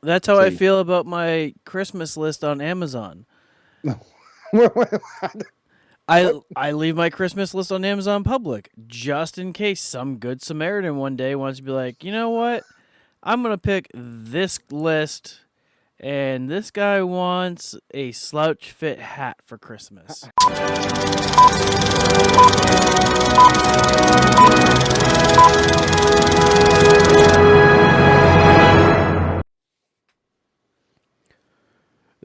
That's how I See. feel about my Christmas list on Amazon. I leave my Christmas list on Amazon Public just in case some good Samaritan one day wants to be like, you know what? I'm gonna pick this list, and this guy wants a slouch fit hat for Christmas.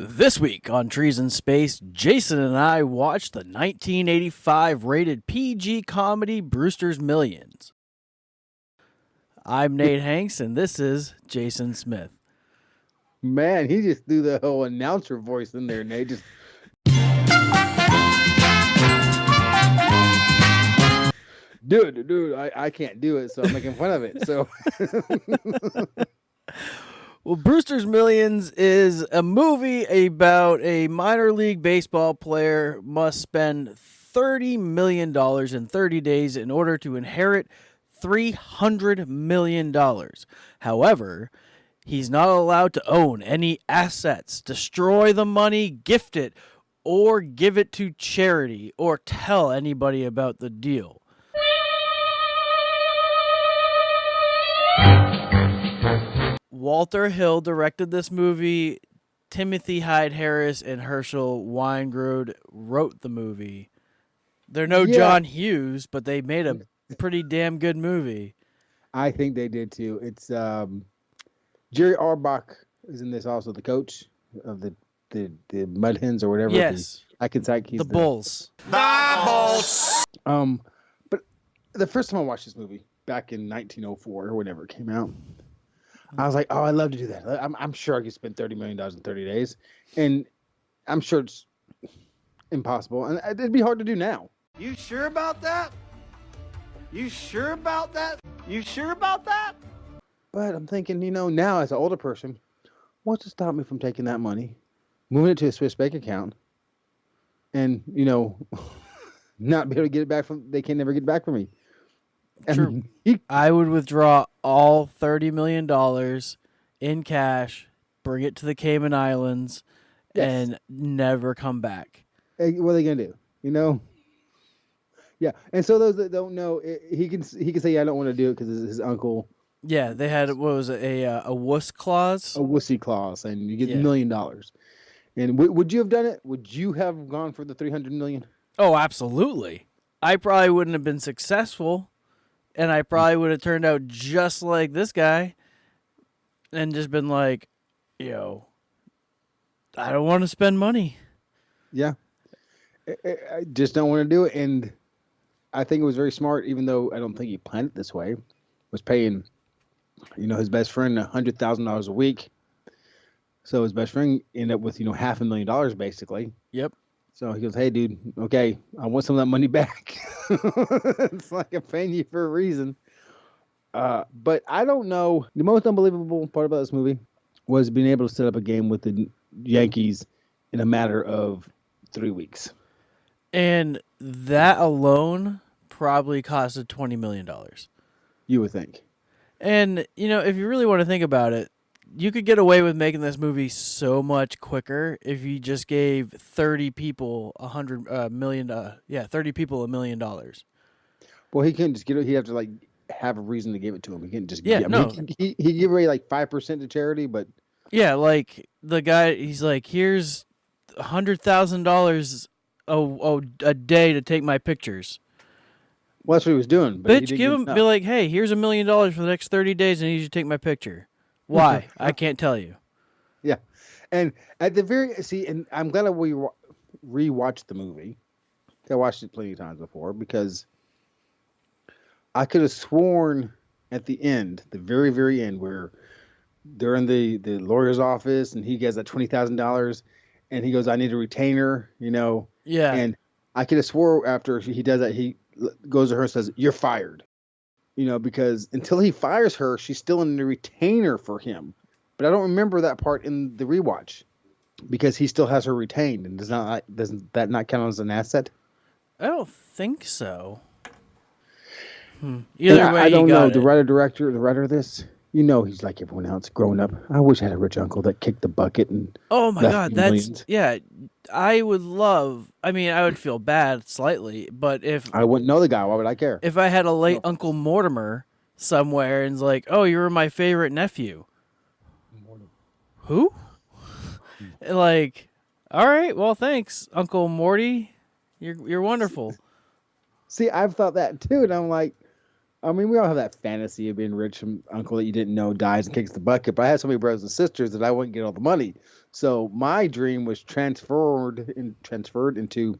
This week on Trees in Space, Jason and I watched the 1985 rated PG comedy Brewster's Millions. I'm Nate Hanks, and this is Jason Smith. Man, he just threw the whole announcer voice in there, Nate. Just dude, I can't do it, so I'm making fun of it. So Well, Brewster's Millions is a movie about a minor league baseball player must spend $30 million in 30 days in order to inherit $300 million. However, he's not allowed to own any assets, destroy the money, gift it, or give it to charity, or tell anybody about the deal. Walter Hill directed this movie. Timothy Hyde Harris and Herschel Weingrod wrote the movie. They're no John Hughes, but they made a pretty damn good movie. I think they did too. It's Jerry Orbach is in this also, the coach of the Mud Hens or whatever. Yes, I can say he's the Bulls. The Bulls. But the first time I watched this movie back in 1904 or whenever it came out, I was like, oh, I'd love to do that. I'm sure I could spend $30 million in 30 days. And I'm sure it's impossible. And it'd be hard to do now. You sure about that? You sure about that? You sure about that? But I'm thinking, now as an older person, what's to stop me from taking that money, moving it to a Swiss bank account, and, not be able to get it back they can never get it back from me. True. I would withdraw all $30 million in cash, bring it to the Cayman Islands, and never come back. Hey, what are they gonna do? Yeah. And so those that don't know, he can say, I don't want to do it because his uncle. Yeah, they had, what was it, a wuss clause? A wussy clause, and you get $1 million. And would you have done it? Would you have gone for the $300 million? Oh, absolutely. I probably wouldn't have been successful. And I probably would have turned out just like this guy and just been like, I don't want to spend money. Yeah. I just don't want to do it. And I think it was very smart, even though I don't think he planned it this way, was paying, his best friend $100,000 a week. So his best friend ended up with, $500,000 basically. Yep. So he goes, hey, dude, okay, I want some of that money back. It's like I'm paying you for a reason. But I don't know. The most unbelievable part about this movie was being able to set up a game with the Yankees in a matter of 3 weeks. And that alone probably costed $20 million. You would think. And, if you really want to think about it, you could get away with making this movie so much quicker if you just gave 30 people $100 million. 30 people $1 million. Well, he couldn't just get it. He'd have to have a reason to give it to him. He couldn't just. He give away 5% to charity, but. Yeah, like the guy, he's like, here's $100,000 a day to take my pictures. Well, that's what he was doing. But bitch, be like, hey, here's $1 million for the next 30 days. I need you to take my picture. Why? I can't tell you. Yeah. And at the and I'm glad we rewatched the movie. I watched it plenty of times before because I could have sworn at the end, the very, very end, where they're in the lawyer's office and he gets that $20,000 and he goes, I need a retainer, Yeah. And I could have swore after he does that, he goes to her and says, you're fired. Because until he fires her, she's still in the retainer for him. But I don't remember that part in the rewatch because he still has her retained. And doesn't that not count as an asset? I don't think so. Either way, I don't know. The writer of this, You know, he's like everyone else, growing up. I wish I had a rich uncle that kicked the bucket and Oh my left God, me that's millions. yeah. I would love. I mean, I would feel bad slightly, but I wouldn't know the guy. Why would I care? if I had a No late Uncle offense. Mortimer somewhere and it's like, oh, you were my favorite nephew. Who? Like, all right, well, thanks, Uncle Morty. You're wonderful. See, I've thought that too, and I'm like, I mean, we all have that fantasy of being rich. Some uncle that you didn't know dies and kicks the bucket. But I had so many brothers and sisters that I wouldn't get all the money. So my dream was transferred into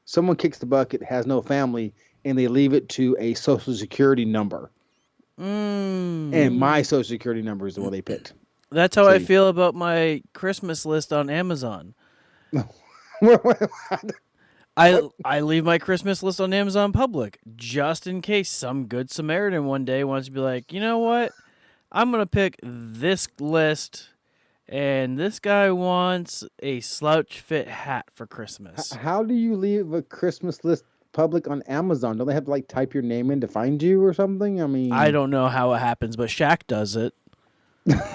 someone kicks the bucket, has no family, and they leave it to a social security number. And Mm. my social security number is the one they picked. That's how I See, feel about my Christmas list on Amazon. I leave my Christmas list on Amazon Public just in case some good Samaritan one day wants to be like, you know what? I'm gonna pick this list, and this guy wants a slouch fit hat for Christmas. how do you leave a Christmas list public on Amazon? Don't they have to like type your name in to find you or something? I I mean, don't know how it happens, but Shaq does it. So if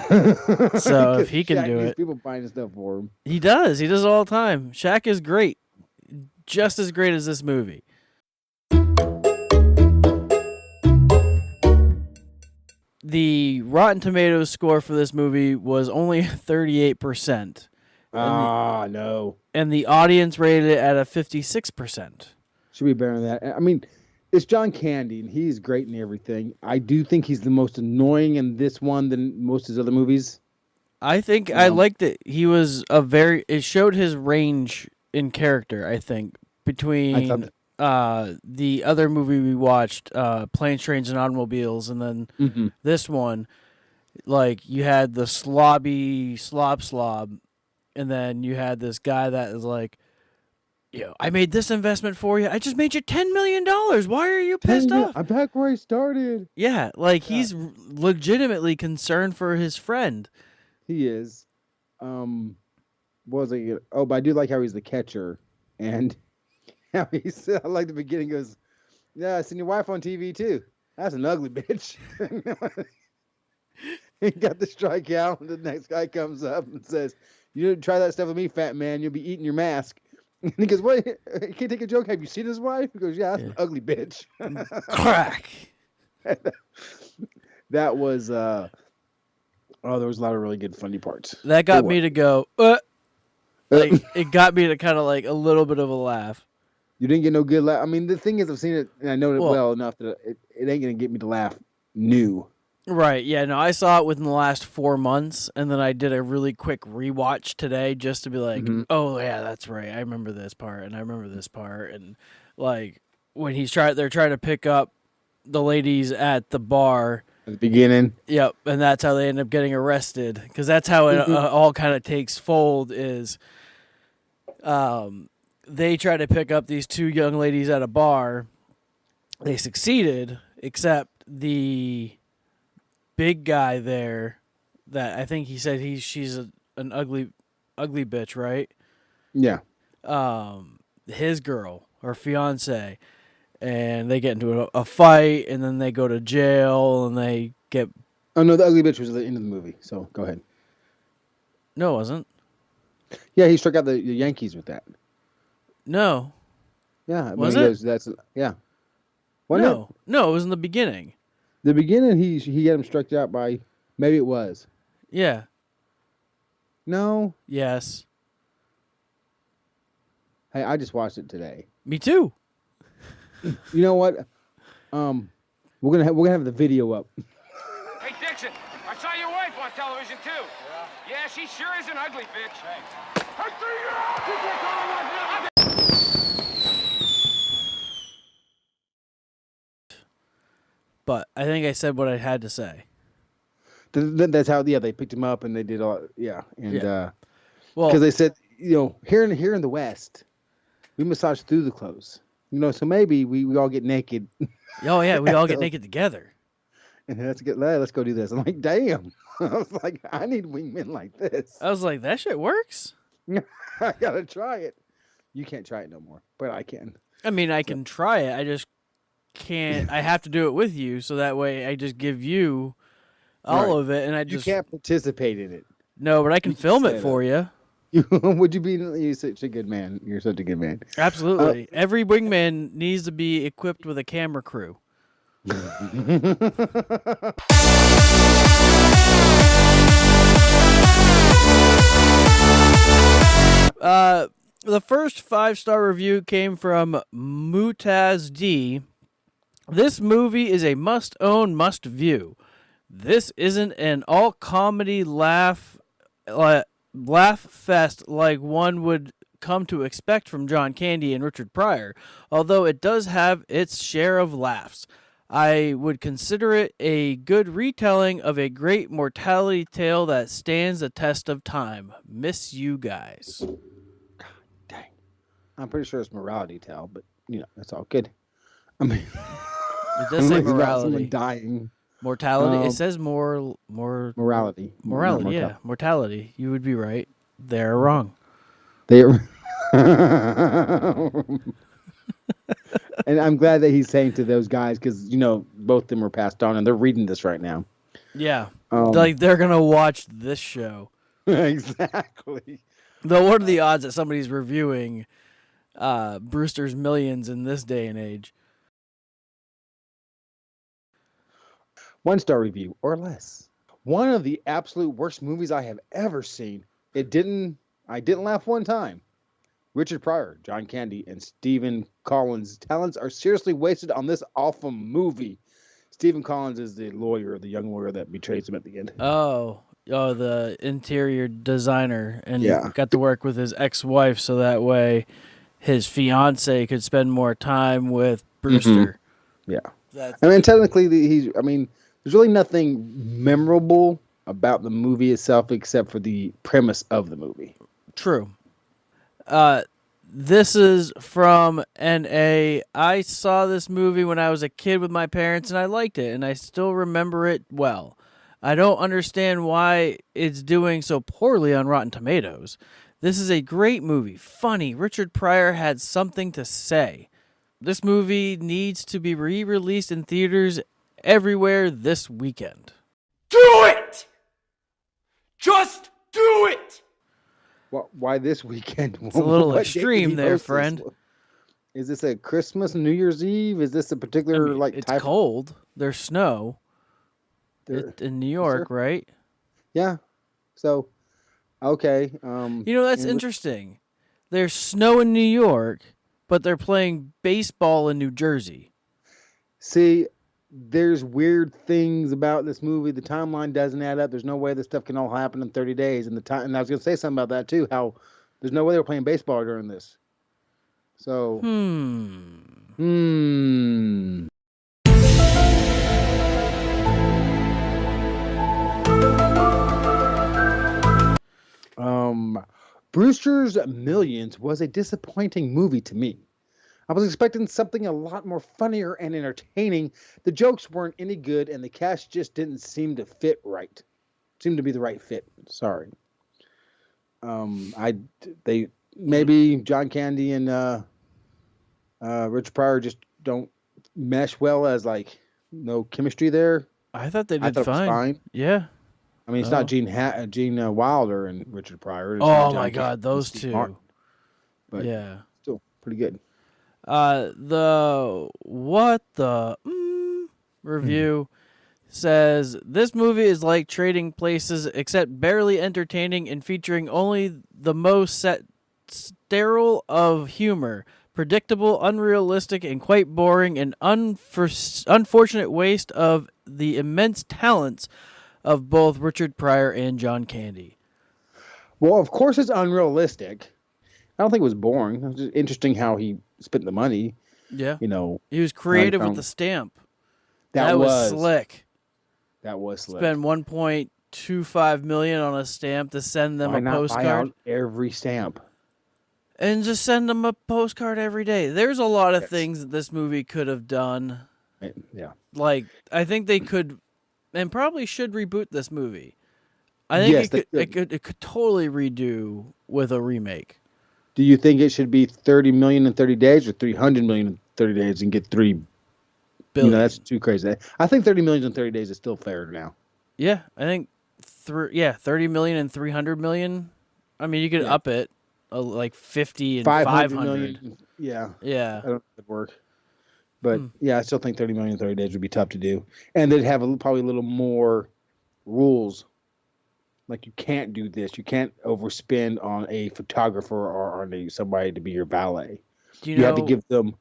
because he can Shaq do needs it, people buying stuff for him. he does. He does it all the time. Shaq is great, just as great as this movie. The Rotten Tomatoes score for this movie was only 38%, Ah, no. and the audience rated it at a 56%. Should be better than that. I mean, it's John Candy, and he's great in everything. I do think he's the most annoying in this one than most of his other movies. I think I liked it. He was it showed his range in character, I think, between the other movie we watched, Planes, Trains, and Automobiles, and then this one. Like, you had the slobby slob, and then you had this guy that is like, I made this investment for you. I just made you $10 million. Why are you pissed off? I'm back where I started. Yeah, like he's legitimately concerned for his friend. He is. What was it? Oh, but I do like how he's the catcher, and how he's. I like the beginning. Goes, yeah, I seen your wife on TV too. That's an ugly bitch. He got the strikeout, and the next guy comes up and says, "You didn't try that stuff with me, fat man. You'll be eating your mask." And he goes, "What? He can't take a joke. Have you seen his wife?" He goes, "Yeah, that's an ugly bitch." Crack. That was. Oh, there was a lot of really good funny parts. That got me to go. Like, it got me to kind of like a little bit of a laugh. You didn't get no good laugh. I mean, the thing is, I've seen it and I know it well enough that it ain't gonna get me to laugh new. Right, yeah, no, I saw it within the last 4 months, and then I did a really quick rewatch today just to be like, oh, yeah, that's right, I remember this part, and I remember this part, and, like, when they're trying to pick up the ladies at the bar. At the beginning. Yep, and that's how they end up getting arrested, because that's how it all kind of takes fold is they try to pick up these two young ladies at a bar. They succeeded, except the big guy there that I think he said she's an ugly bitch, right? Yeah. His girl or fiance, and they get into a fight, and then they go to jail, and they get. Oh no, the ugly bitch was at the end of the movie. So go ahead. No, it wasn't. Yeah, he struck out the Yankees with that. No. Yeah, was it? That's yeah. No, it was in the beginning. The beginning, he got him struck out by. Maybe it was. Yeah. No. Yes. Hey, I just watched it today. Me too. You know what? We're gonna have the video up. Hey Dixon, I saw your wife on television too. Yeah, she sure is an ugly bitch. But I think I said what I had to say. That's how. Yeah, they picked him up and they did all. Yeah, and well, because they said, here in the West, we massage through the clothes. So maybe we all get naked. Oh yeah, we all get naked together. And let's go do this. I'm like, damn. I was like, I need wingmen like this. I was like, that shit works. I gotta try it. You can't try it no more, but I can. I mean, I can try it. I just can't. I have to do it with you, so that way I just give you all of it, and I You just can't participate in it. no, but I can You film set it it for up. you. Would you be? You're such a good man. You're such a good man. Absolutely. Every wingman needs to be equipped with a camera crew. The first 5-star review came from Mutaz D. This movie is a must-own, must-view. This isn't an all-comedy laugh fest like one would come to expect from John Candy and Richard Pryor, although it does have its share of laughs. I would consider it a good retelling of a great mortality tale that stands the test of time. Miss you guys. Dang. I'm pretty sure it's morality tale, but that's all good. I mean, It does say it's about someone morality. dying. Mortality. It says more Morality. morality. Not Yeah, mortality. You would be right. They're wrong. They're and I'm glad that he's saying to those guys because both of them are passed on and they're reading this right now. Yeah, like they're gonna watch this show. Exactly. Though, what are the odds that somebody's reviewing Brewster's Millions in this day and age? 1-star review or less. One of the absolute worst movies I have ever seen. I didn't laugh one time. Richard Pryor, John Candy, and Stephen Collins' talents are seriously wasted on this awful movie. Stephen Collins is the young lawyer that betrays him at the end. Oh, the interior designer, and Yeah. got to work with his ex-wife, so that way his fiance could spend more time with Brewster. Yeah. I mean, technically, there's really nothing memorable about the movie itself except for the premise of the movie. True. This is from NA. I saw this movie when I was a kid with my parents, and I liked it, and I still remember it well. I don't understand why it's doing so poorly on Rotten Tomatoes. This is a great movie. Funny. Richard Pryor had something to say. This movie needs to be re-released in theaters everywhere this weekend. Do it! Just do it! Why this weekend? It's a little What date extreme did he there, host this? friend. Is this a Christmas, New Year's Eve? Is this a particular It's type? cold. There's snow. There- In New York, right? Yeah. So, okay. That's interesting. There's snow in New York, but they're playing baseball in New Jersey. See, there's weird things about this movie. The timeline doesn't add up. There's no way this stuff can all happen in 30 days. And and I was going to say something about that too. How there's no way they were playing baseball during this. So. Brewster's Millions was a disappointing movie to me. I was expecting something a lot more funnier and entertaining. The jokes weren't any good, and the cast just didn't seem to fit right. Seemed to be the right fit. Sorry. Maybe John Candy and Richard Pryor just don't mesh well as no chemistry there. I thought they did It was fine. Yeah. I mean, it's not Gene Wilder and Richard Pryor. It's Oh not my John God, Candy those and Steve two. Martin. But Yeah. still pretty good. The what the review says this movie is like Trading Places, except barely entertaining and featuring only the most sterile of humor. Predictable, unrealistic, and quite boring, and unfortunate waste of the immense talents of both Richard Pryor and John Candy. Well, of course it's unrealistic. I don't think it was boring. It was just interesting how he spent the money. Yeah. He was creative with the stamp. That was slick. That was slick. Spend $1.25 million on a stamp to send them Why a not postcard. buy out every stamp? And just send them a postcard every day. There's a lot of things that this movie could have done. Yeah. I think they could and probably should reboot this movie. I think it could totally redo with a remake. Do you think it should be 30 million in 30 days or 300 million in 30 days and get $3 billion? That's too crazy. I think 30 million in 30 days is still fair now. Yeah, I think 30 million and 300 million. I mean, you could Yeah. up it like 50 and 500 500. million. Yeah. Yeah. I don't think it'd work. But yeah, I still think 30 million in 30 days would be tough to do. And they'd have probably a little more rules. Like, you can't do this. You can't overspend on a photographer or on somebody to be your valet. Do you You know have to give them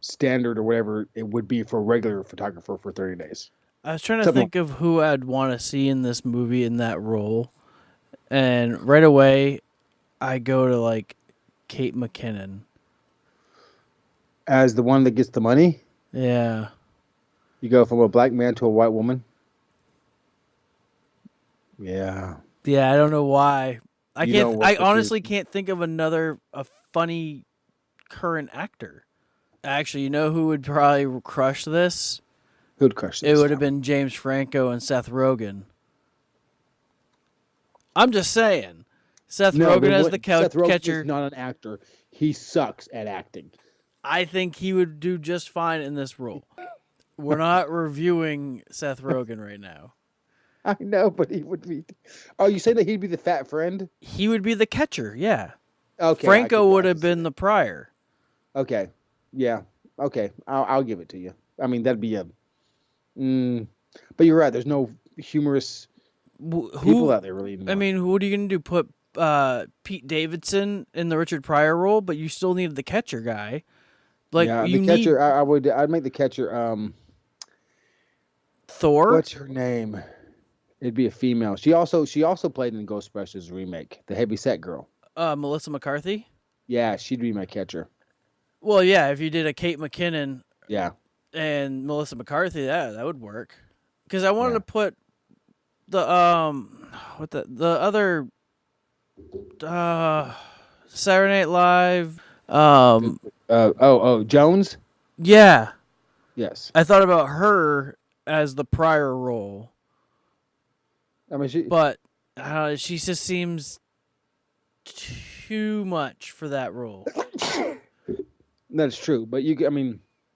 standard or whatever it would be for a regular photographer for 30 days. I was trying to Something think of who I'd want to see in this movie in that role. And right away, I go to like Kate McKinnon. as the one that gets the money, Yeah. you go from a black man to a white woman. Yeah. Yeah, I don't know why. I You can't. don't work I with honestly can't think of a funny current actor. Actually, you know who would probably crush this? Who'd crush this? It would have been James Franco and Seth Rogen. I'm just saying. Seth Rogen as the Seth Rogen catcher. is not an actor. He sucks at acting. I think he would do just fine in this role. We're not reviewing Seth Rogen right now. I know, but he would be. Oh, you say that he'd be the fat friend? He would be the catcher, yeah. Okay. Franco would I have could see been the Pryor. Okay. Yeah. Okay. I'll give it to you. I mean, that'd be a. But you're right. There's no humorous people out there really anymore. I mean, what are you going to do? Put Pete Davidson in the Richard Pryor role, but you still need the catcher guy. Like, yeah, you the catcher. need I'd make the catcher. Thor. What's her name? It'd be a female. She also played in Ghostbusters remake, the heavyset girl. Melissa McCarthy. Yeah, she'd be my catcher. Well, yeah, if you did a Kate McKinnon Yeah. and Melissa McCarthy, that would work. Because I wanted Yeah. to put the other Saturday Night Live. Jones. Yeah, Yes. I thought about her as the Pryor role, I mean, but she just seems too much for that role. that's true. But you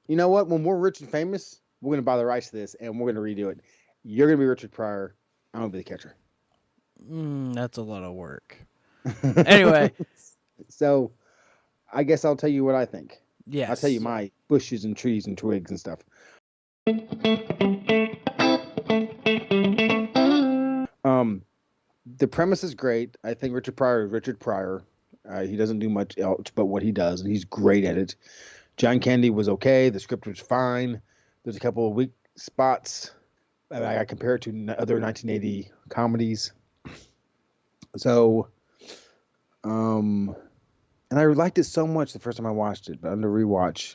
know what? When we're rich and famous, we're gonna buy the rights to this, and we're gonna redo it. You're gonna be Richard Pryor. I'm gonna be the catcher. That's a lot of work. Anyway, so I guess I'll tell you what I think. yes. I'll tell you my bushes and trees and twigs and stuff. The premise is great. I think Richard Pryor is Richard Pryor. He doesn't do much else but what he does, and he's great at it. John Candy was okay. The script was fine. There's a couple of weak spots. I compare it to other 1980 comedies. So, and I liked it so much the first time I watched it, but under rewatch,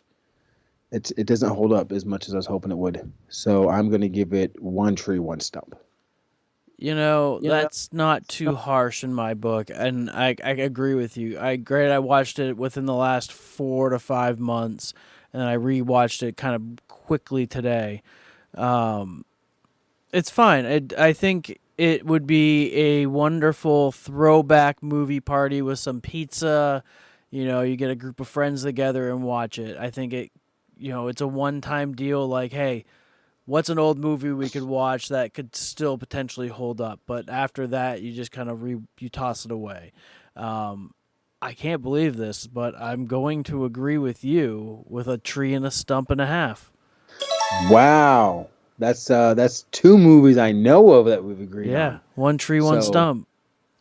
it doesn't hold up as much as I was hoping it would. So I'm going to give it one tree, one stump. That's not too harsh in my book, and I agree with you. I watched it within the last 4 to 5 months, and I rewatched it kind of quickly today. It's fine. I think it would be a wonderful throwback movie party with some pizza. You get a group of friends together and watch it. I think it's a one-time deal. Like, hey, what's an old movie we could watch that could still potentially hold up? But after that, you just kind of you toss it away. I can't believe this, but I'm going to agree with you with a tree and a stump and a half. Wow. That's two movies I know of that we've agreed on. Yeah, one tree, one stump.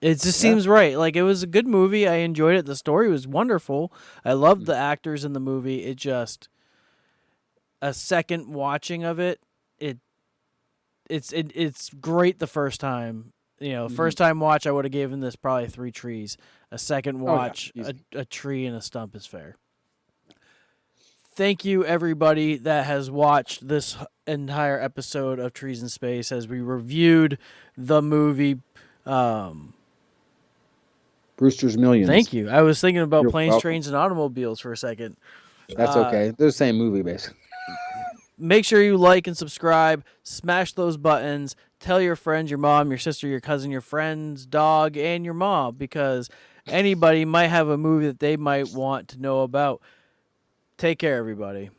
It just seems right. Like, it was a good movie. I enjoyed it. The story was wonderful. I loved the actors in the movie. It just, a second watching of it, it's great the first time. First time watch, I would have given this probably 3 trees. A second watch, a tree and a stump is fair. Thank you, everybody that has watched this entire episode of Trees in Space as we reviewed the movie Brewster's Millions. Thank you. I was thinking about You're Planes, welcome. Trains, and Automobiles for a second. That's okay. They're the same movie, basically. Make sure you like and subscribe. Smash those buttons. Tell your friends, your mom, your sister, your cousin, your friend's dog, and your mom, because anybody might have a movie that they might want to know about. Take care, everybody.